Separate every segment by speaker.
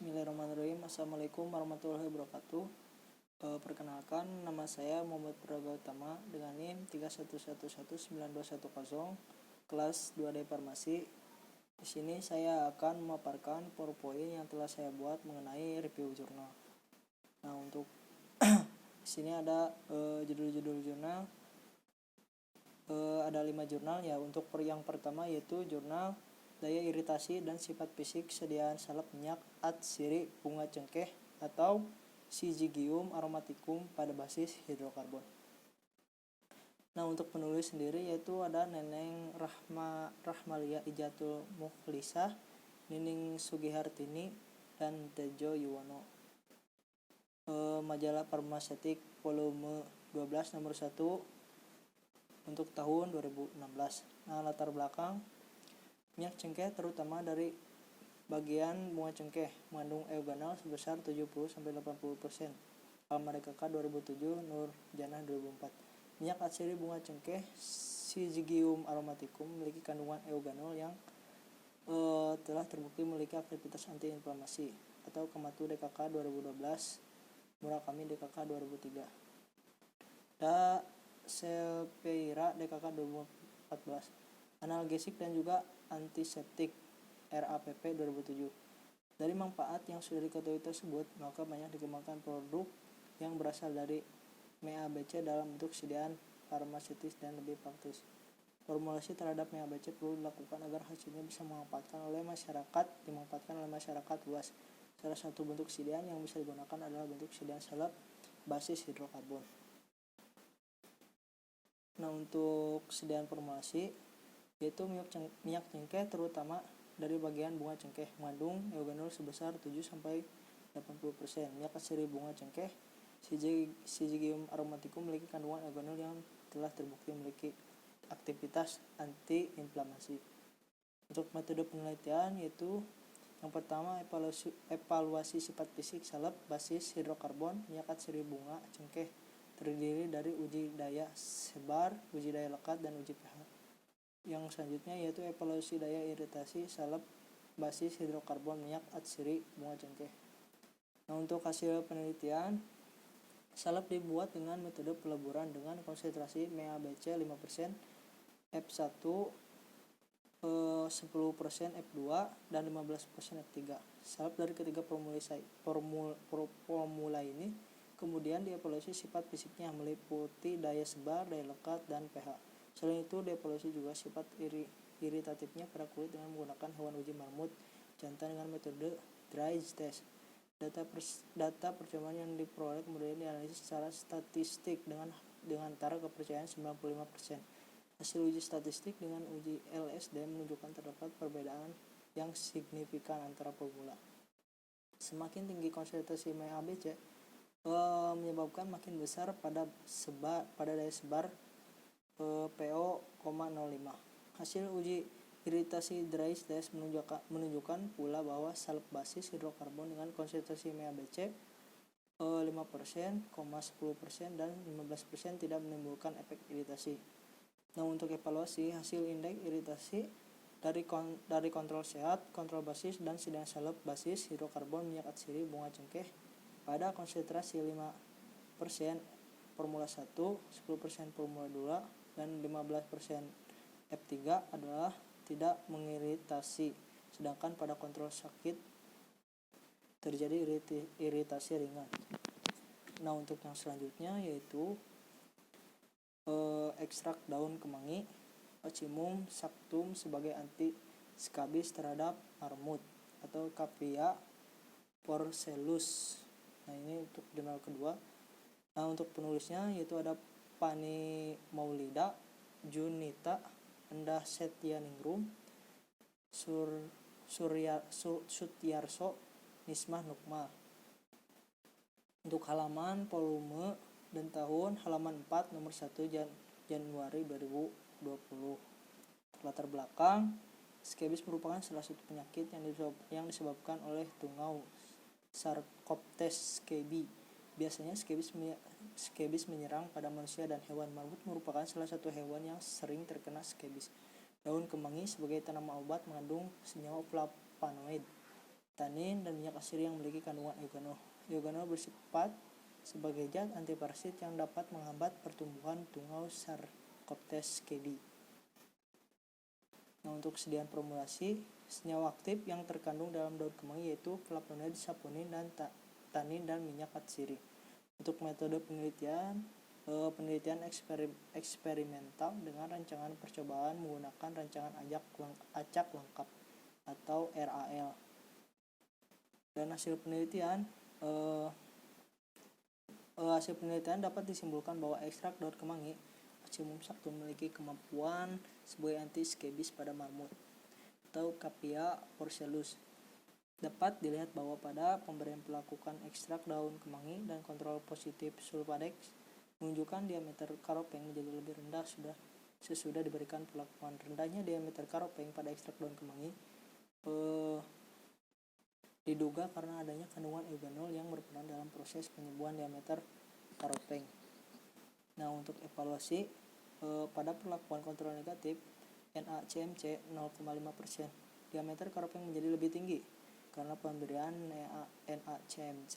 Speaker 1: Bismillahirrahmanirrahim. Assalamualaikum warahmatullahi wabarakatuh. Perkenalkan, nama saya Muhammad Praga Utama dengan NIM 3111921 kelas 2D Farmasi. Di sini saya akan memaparkan PowerPoint yang telah saya buat mengenai review jurnal. Nah, untuk di sini ada judul-judul jurnal. Ada 5 jurnal ya. Untuk yang pertama yaitu jurnal daya iritasi dan sifat fisik sediaan salep minyak atsiri bunga cengkeh atau Syzygium aromaticum pada basis hidrokarbon. Nah, untuk penulis sendiri yaitu ada Neneng Rahmalia Ijatul Mukhlisah, Nining Sugihartini, dan Tejo Yuwono. Majalah Farmaseutik volume 12 nomor 1 untuk tahun 2016. Nah, latar belakang minyak cengkeh terutama dari bagian bunga cengkeh mengandung eugenol sebesar 70-80%. Almarekaka 2007, Nur Janah 2004. Minyak atsiri bunga cengkeh Syzygium aromaticum memiliki kandungan eugenol yang telah terbukti memiliki aktivitas antiinflamasi atau Kematu DKK 2012, Murakami DKK 2003. Da Selpeira DKK 2014. Analgesik dan juga antiseptik RAPP 2007. Dari manfaat yang sudah diketahui tersebut, maka banyak dikembangkan produk yang berasal dari MABC dalam bentuk sediaan farmaseutis dan lebih praktis. Formulasi terhadap MABC perlu dilakukan agar hasilnya bisa dimanfaatkan oleh masyarakat luas. Salah satu bentuk sediaan yang bisa digunakan adalah bentuk sediaan salep basis hidrokarbon. Nah, untuk sediaan formulasi yaitu minyak cengkeh terutama dari bagian bunga cengkeh mengandung eugenol sebesar 7-80%. Minyak atsiri bunga cengkeh Syzygium aromaticum memiliki kandungan eugenol yang telah terbukti memiliki aktivitas antiinflamasi. Untuk metode penelitian yaitu yang pertama evaluasi sifat fisik salep basis hidrokarbon minyak atsiri bunga cengkeh terdiri dari uji daya sebar, uji daya lekat, dan uji pH. Yang selanjutnya yaitu evaluasi daya iritasi salep basis hidrokarbon minyak atsiri bunga cengkeh. Nah, untuk hasil penelitian, salep dibuat dengan metode peleburan dengan konsentrasi MABC 5%, F1 10%, F2 dan 15% F3. Salep dari ketiga formula ini kemudian dievaluasi sifat fisiknya meliputi daya sebar, daya lekat, dan pH. Selain itu, dievaluasi juga sifat iritatifnya pada kulit dengan menggunakan hewan uji marmut jantan dengan metode dry test. Data percobaan yang diperoleh kemudian dianalisis secara statistik dengan taraf kepercayaan 95%. Hasil uji statistik dengan uji LSD menunjukkan terdapat perbedaan yang signifikan antara formula. Semakin tinggi konsentrasi MABC menyebabkan makin besar pada daya sebar PO,05. Hasil uji iritasi dry test menunjukkan pula bahwa salep basis hidrokarbon dengan konsentrasi MABC 5%, 10%, dan 15% tidak menimbulkan efek iritasi. Nah, untuk evaluasi hasil indeks iritasi dari kontrol sehat, kontrol basis, dan sediaan salep basis hidrokarbon minyak atsiri bunga cengkeh pada konsentrasi 5% formula 1, 10% formula 2, dan 15% F3 adalah tidak mengiritasi, sedangkan pada kontrol sakit terjadi iritasi ringan. Nah, untuk yang selanjutnya yaitu ekstrak daun kemangi Ocimum sanctum sebagai anti skabis terhadap marmut atau Capria porcellus. Nah, ini untuk jurnal kedua. Nah, untuk penulisnya yaitu ada Pani Maulida, Junita, Endah Setyaningrum, Sutyarso, Nismah Nukmal. Untuk halaman, volume, dan tahun halaman 4 nomor 1 Januari 2020. Latar belakang, skabis merupakan salah satu penyakit yang disebabkan oleh tungau Sarcoptes scabiei. Biasanya skabis menyerang pada manusia dan hewan. Marmut merupakan salah satu hewan yang sering terkena skabis. Daun kemangi sebagai tanaman obat mengandung senyawa flavonoid tanin, dan minyak asiri yang memiliki kandungan eugenol. Eugenol bersifat sebagai zat antiparasit yang dapat menghambat pertumbuhan tungau Sarcoptes cedi. Nah, untuk kesediaan formulasi, senyawa aktif yang terkandung dalam daun kemangi yaitu flavonoid, saponin, dan tanin, dan minyak atsiri. Untuk metode penelitian eksperimental dengan rancangan percobaan menggunakan rancangan acak lengkap atau RAL. Dan hasil penelitian dapat disimpulkan bahwa ekstrak daun kemangi Acidium sanctum memiliki kemampuan sebagai anti-skebis pada marmut atau Capia porcellus. Dapat dilihat bahwa pada pemberian melakukan ekstrak daun kemangi dan kontrol positif sulfadex menunjukkan diameter karopeng menjadi lebih rendah sesudah diberikan perlakuan. Rendahnya diameter karopeng pada ekstrak daun kemangi diduga karena adanya kandungan eugenol yang berperan dalam proses penyembuhan diameter karopeng. Nah, untuk evaluasi pada perlakuan kontrol negatif NaCmC 0,5%, diameter karopeng menjadi lebih tinggi karena pemberian NaCmC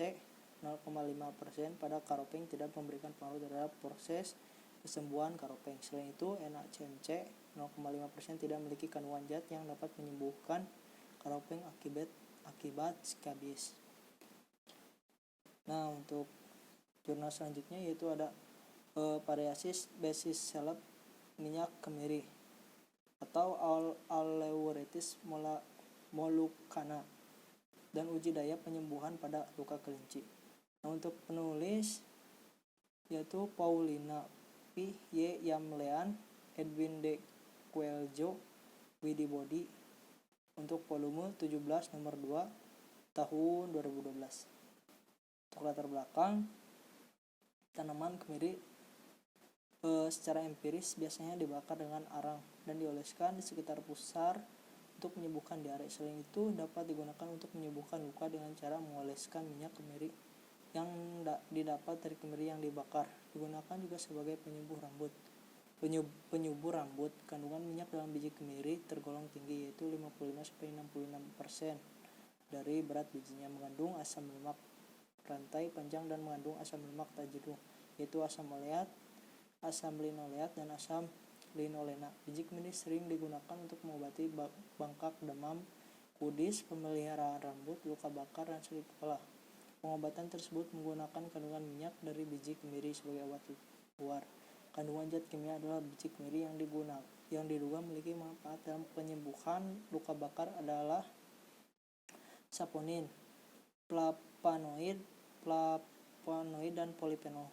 Speaker 1: 0,5% pada karopeng tidak memberikan pengaruh terhadap proses kesembuhan karopeng. Selain itu, NaCmC 0,5% tidak memiliki kandungan zat yang dapat menyembuhkan karopeng akibat skabis. Nah, untuk jurnal selanjutnya yaitu ada variasi basis salep minyak kemiri atau Aleuretis moluccana dan uji daya penyembuhan pada luka kelinci. Nah, untuk penulis yaitu Paulina P. Y. Yamlean, Edwin D. Coelho, Widi Body untuk volume 17 nomor 2 tahun 2012. Untuk latar belakang, tanaman kemiri secara empiris biasanya dibakar dengan arang dan dioleskan di sekitar pusar untuk menyembuhkan diare. Selain itu, dapat digunakan untuk menyembuhkan luka dengan cara mengoleskan minyak kemiri yang didapat dari kemiri yang dibakar. Digunakan juga sebagai penyubur rambut. Kandungan minyak dalam biji kemiri tergolong tinggi, yaitu 55-66% dari berat bijinya. Mengandung asam lemak rantai panjang dan mengandung asam lemak tak jenuh, yaitu asam oleat, asam linoleat, dan asam linolena. Biji kemiri sering digunakan untuk mengobati bengkak, demam, kudis, pemeliharaan rambut, luka bakar, dan sakit kepala. Pengobatan tersebut menggunakan kandungan minyak dari biji kemiri sebagai obat luar. Kandungan zat kimia adalah biji kemiri yang diduga memiliki manfaat dalam penyembuhan luka bakar adalah saponin, flavonoid, dan polifenol.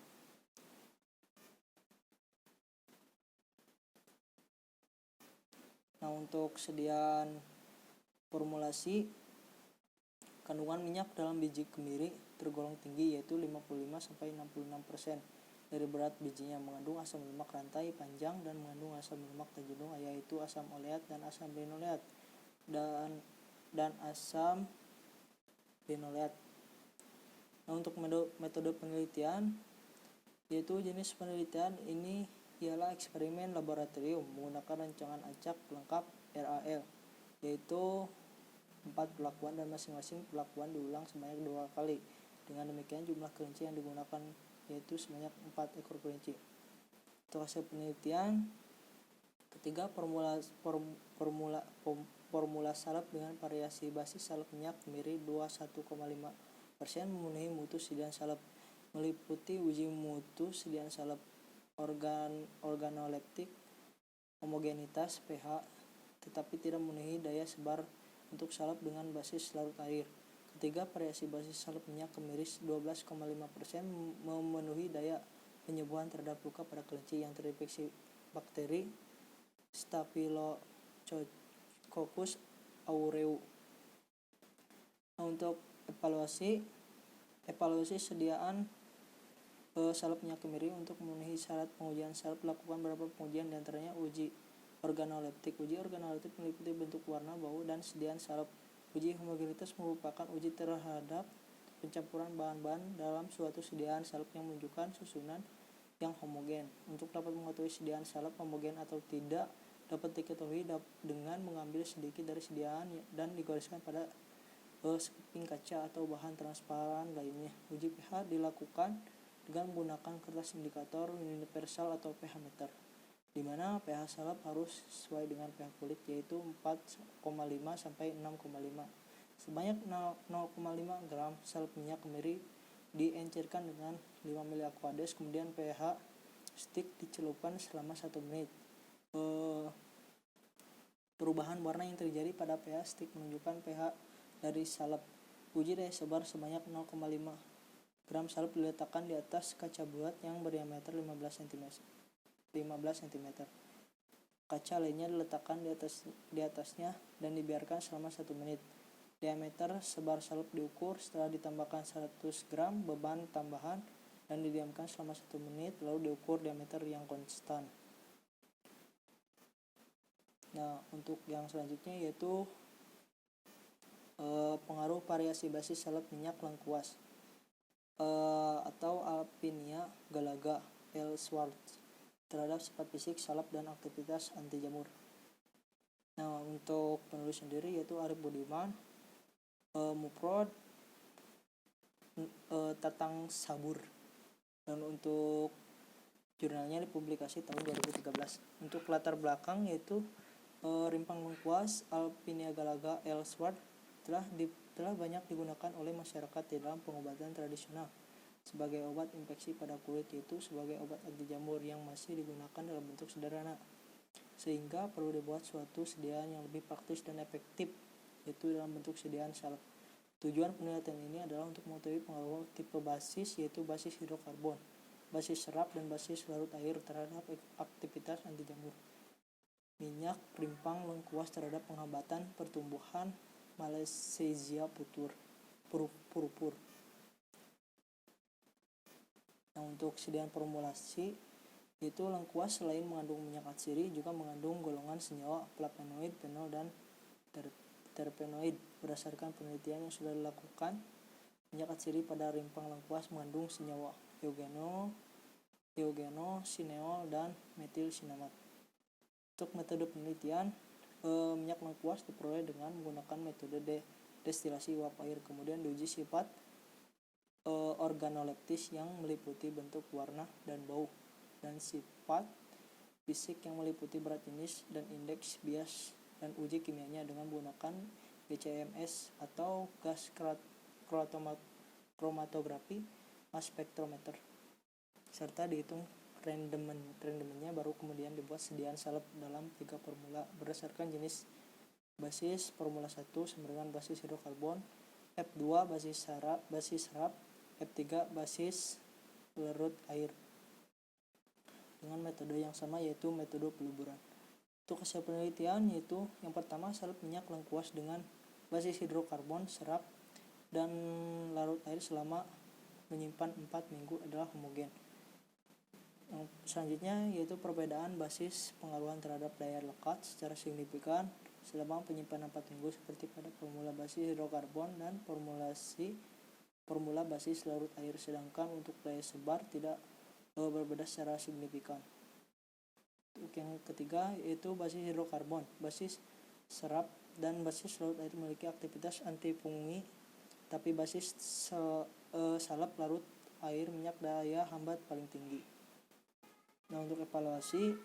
Speaker 1: Nah, untuk sediaan formulasi, kandungan minyak dalam biji kemiri tergolong tinggi, yaitu 55-66% dari berat bijinya. Mengandung asam lemak rantai panjang dan mengandung asam lemak tak jenuh, yaitu asam oleat dan asam linoleat dan asam linoleat. Nah, untuk metode penelitian, yaitu jenis penelitian ini ialah eksperimen laboratorium menggunakan rancangan acak lengkap RAL, yaitu 4 perlakuan dan masing-masing perlakuan diulang sebanyak 2 kali. Dengan demikian jumlah kelinci yang digunakan yaitu sebanyak 4 ekor kelinci. Untuk hasil penelitian, ketiga formula salep dengan variasi basis salep minyak kemiri 21,5% memenuhi mutu sediaan salep, meliputi uji mutu sediaan salep, organoleptik, homogenitas, pH, tetapi tidak memenuhi daya sebar untuk salep dengan basis larut air. Ketiga, variasi basis salep minyak kemiri 12,5% memenuhi daya penyembuhan terhadap luka pada kelinci yang terinfeksi bakteri Staphylococcus aureus. Nah, untuk evaluasi sediaan salep minyak kemiri untuk memenuhi syarat pengujian salep lakukan beberapa pengujian, diantaranya uji organoleptik. Uji organoleptik meliputi bentuk, warna, bau, dan sediaan salep. Uji homogenitas merupakan uji terhadap pencampuran bahan-bahan dalam suatu sediaan salep yang menunjukkan susunan yang homogen. Untuk dapat mengetahui sediaan salep homogen atau tidak dapat diketahui dengan mengambil sedikit dari sediaan dan digoreskan pada sekeping kaca atau bahan transparan lainnya. Uji pH dilakukan dengan menggunakan kertas indikator universal atau pH meter, di mana pH salep harus sesuai dengan pH kulit, yaitu 4,5 sampai 6,5. Sebanyak 0,5 gram salep minyak kemiri diencerkan dengan 5 ml Aquades, kemudian pH stick dicelupkan selama 1 menit. Perubahan warna yang terjadi pada pH stick menunjukkan pH dari salep. Uji daya sebar sebanyak 0,5 gram salep diletakkan di atas kaca bulat yang berdiameter 15 cm. Kaca lainnya diletakkan di atasnya dan dibiarkan selama 1 menit. Diameter sebar salep diukur setelah ditambahkan 100 gram beban tambahan dan didiamkan selama 1 menit, lalu diukur diameter yang konstan. Nah, untuk yang selanjutnya yaitu pengaruh variasi basis salep minyak lengkuas atau Alpinia galaga Ellsworth terhadap sifat fisik salep dan aktivitas anti jamur. Nah, untuk penulis sendiri yaitu Arif Budiman, Mufrad Tatang Sabur, dan untuk jurnalnya dipublikasi tahun 2013. Untuk latar belakang yaitu rimpang lengkuas Alpinia galaga Ellsworth telah banyak digunakan oleh masyarakat di dalam pengobatan tradisional sebagai obat infeksi pada kulit, yaitu sebagai obat anti jamur yang masih digunakan dalam bentuk sederhana, sehingga perlu dibuat suatu sediaan yang lebih praktis dan efektif, yaitu dalam bentuk sediaan salep. Tujuan penelitian ini adalah untuk mengetahui pengaruh tipe basis, yaitu basis hidrokarbon, basis serap, dan basis larut air terhadap aktivitas anti jamur minyak rimpang lengkuas terhadap penghambatan pertumbuhan Malassezia purpur. Nah, untuk sediaan formulasi yaitu lengkuas selain mengandung minyak atsiri juga mengandung golongan senyawa flavonoid, fenol, dan terpenoid. Berdasarkan penelitian yang sudah dilakukan, minyak atsiri pada rimpang lengkuas mengandung senyawa eugenol, dan metil sinamat. Untuk metode penelitian, minyak lengkuas diperoleh dengan menggunakan metode destilasi uap air, kemudian diuji sifat organoleptis yang meliputi bentuk, warna, dan bau, dan sifat fisik yang meliputi berat jenis dan indeks bias, dan uji kimianya dengan menggunakan GCMS atau gas kromatografi mass spektrometer, serta dihitung rendemennya, baru kemudian dibuat sediaan salep dalam 3 formula berdasarkan jenis basis. Formula 1 sama dengan basis hidrokarbon, F2 basis serap, F3 basis larut air, dengan metode yang sama yaitu metode peluburan. Untuk hasil penelitian yaitu yang pertama, salep minyak lengkuas dengan basis hidrokarbon, serap, dan larut air selama menyimpan 4 minggu adalah homogen. Yang selanjutnya yaitu perbedaan basis pengaruhan terhadap daya lekat secara signifikan selama penyimpanan 4 minggu seperti pada formula basis hidrokarbon dan formula basis larut air, sedangkan untuk daya sebar tidak berbeda secara signifikan. Untuk yang ketiga yaitu basis hidrokarbon, basis serap, dan basis larut air memiliki aktivitas antifungi, tapi basis salep larut air minyak daya hambat paling tinggi. Nah, untuk evaluasi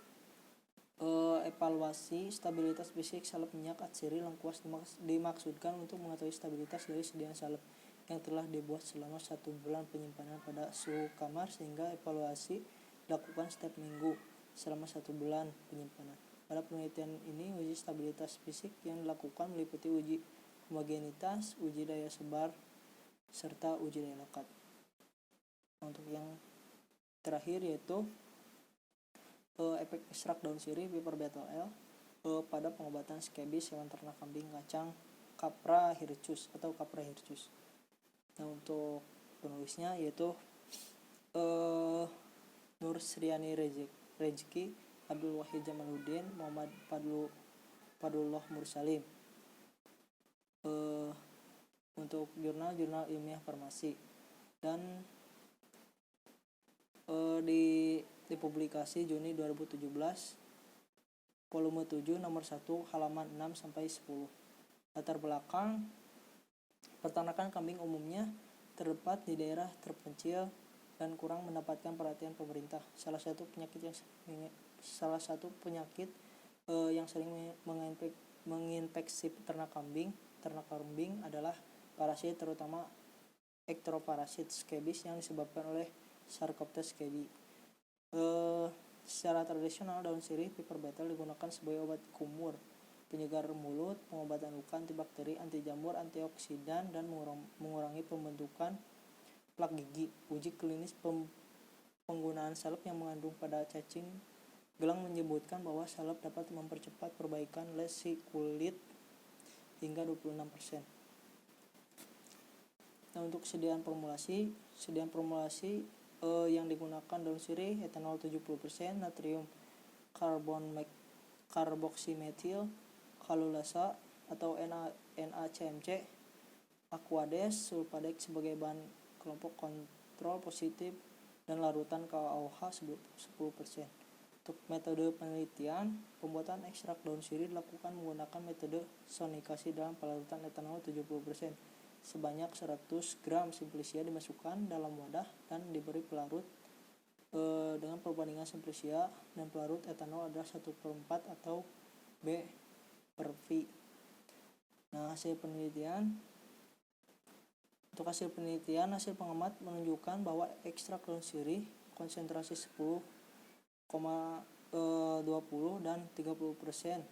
Speaker 1: stabilitas fisik salep minyak atsiri lengkuas dimaksudkan untuk mengetahui stabilitas dari sediaan salep yang telah dibuat selama 1 bulan penyimpanan pada suhu kamar, sehingga evaluasi dilakukan setiap minggu selama 1 bulan penyimpanan. Pada penelitian ini, uji stabilitas fisik yang dilakukan meliputi uji homogenitas, uji daya sebar, serta uji daya lekat. Untuk yang terakhir yaitu efek ekstrak daun sirih piperbetal L pada pengobatan skebis hewan ternak kambing kacang Capra hircus. Nah, untuk penulisnya yaitu Nur Sriani Rezeki, Abdul Wahid Jamaluddin, Muhammad Fadlullah Mursalim. Untuk jurnal ilmiah farmasi, dan dipublikasi Juni 2017, volume 7 nomor 1 halaman 6 sampai 10. Latar belakang Peternakan kambing umumnya terdapat di daerah terpencil dan kurang mendapatkan perhatian pemerintah. Salah satu penyakit yang sering menginfeksi ternak kambing adalah parasit, terutama ektroparasit scabies yang disebabkan oleh Sarcoptes scabies. Secara tradisional, daun sirih Piper betel digunakan sebagai obat kumur, penyegar mulut, pengobatan luka, antibakteri, anti jamur, antioksidan, dan mengurangi pembentukan plak gigi. Uji klinis penggunaan salep yang mengandung pada cacing gelang menyebutkan bahwa salep dapat mempercepat perbaikan lesi kulit hingga 26%. Nah, untuk kesediaan formulasi yang digunakan daun sirih, etanol 70%, natrium karboksimetil kalulasa atau NaCmC, Aquades, sulfadex sebagai bahan kelompok kontrol positif, dan larutan KOH 10%. Untuk metode penelitian, pembuatan ekstrak daun sirih dilakukan menggunakan metode sonikasi dalam pelarutan etanol 70%. Sebanyak 100 gram simplicia dimasukkan dalam wadah dan diberi pelarut dengan perbandingan simplicia dan pelarut etanol adalah 1/4 atau B/V. Nah, hasil penelitian, hasil pengamat menunjukkan bahwa ekstrak daun sirih konsentrasi 10,20 dan 30%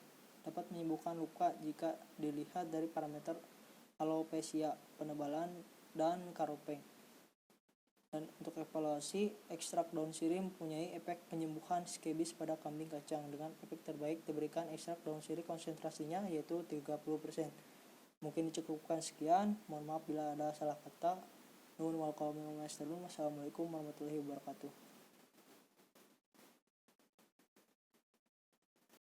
Speaker 1: dapat menyembuhkan luka jika dilihat dari parameter alopecia, penebalan, dan karopeng. Dan untuk evaluasi, ekstrak daun sirih mempunyai efek penyembuhan scabies pada kambing kacang. Dengan efek terbaik diberikan ekstrak daun sirih konsentrasinya yaitu 30%. Mungkin dicukupkan sekian. Mohon maaf bila ada salah kata. Assalamualaikum warahmatullahi wabarakatuh.